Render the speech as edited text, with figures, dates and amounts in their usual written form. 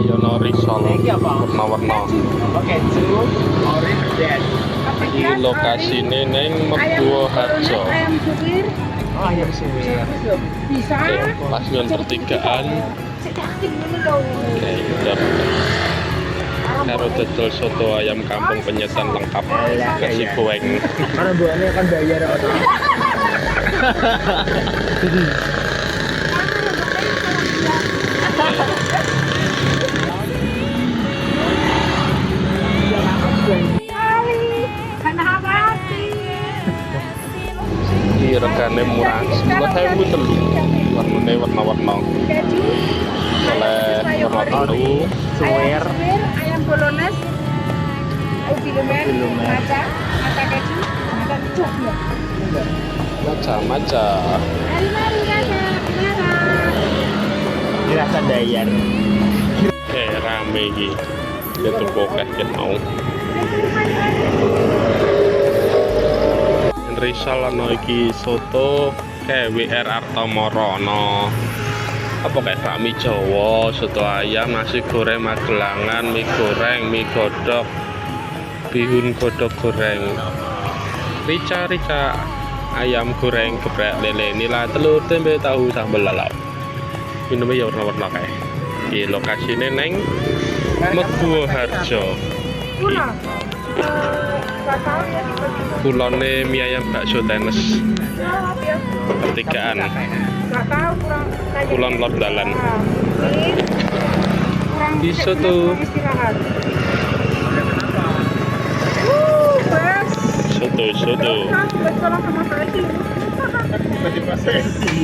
Iya no risol warna-warna. Oke, two, orange, red. Di lokasi ini neng Meguwo Harjo. Ayam suwir Oh, ayam suwir. bisa. Pas nyon pertigaan. Oke, udah. Karo dodol soto ayam kampung penyetan lengkap kasih goreng. Karena buahnya kan bayar atau Di regane murah. Buat saya telu. Warnane warna-warna. Oleh warna biru. suwir. Ayam bolognese, bilumen, maca keju, dan coklat. Macam-macam. Mari rasa merah. Dirasa dayar. Oke, rame iki. Itu kokeh ket mau. Risol ana iki soto kayak WR Artomoro ana. Apa kayak bakmi Jawa, soto ayam, nasi goreng Magelangan, mie goreng, mie godok, bihun godok goreng, rica ayam goreng geprek lele nila telur tempe tahu sambal lalap. Minumnya ya warna-warna kayak di lokasi neng Meguwo Harjo. Pula. Gak tahu ya tiba-tiba. Kulone mie ayam bakso tenis pertigaan. Gak tahu kurang kayak Kulon lor dalan. Ini kurang Bisa cek, tuh. kurang istirahat. Bes. Soto. Nah, betul sama Pak Edi. Tiba-tiba sesi.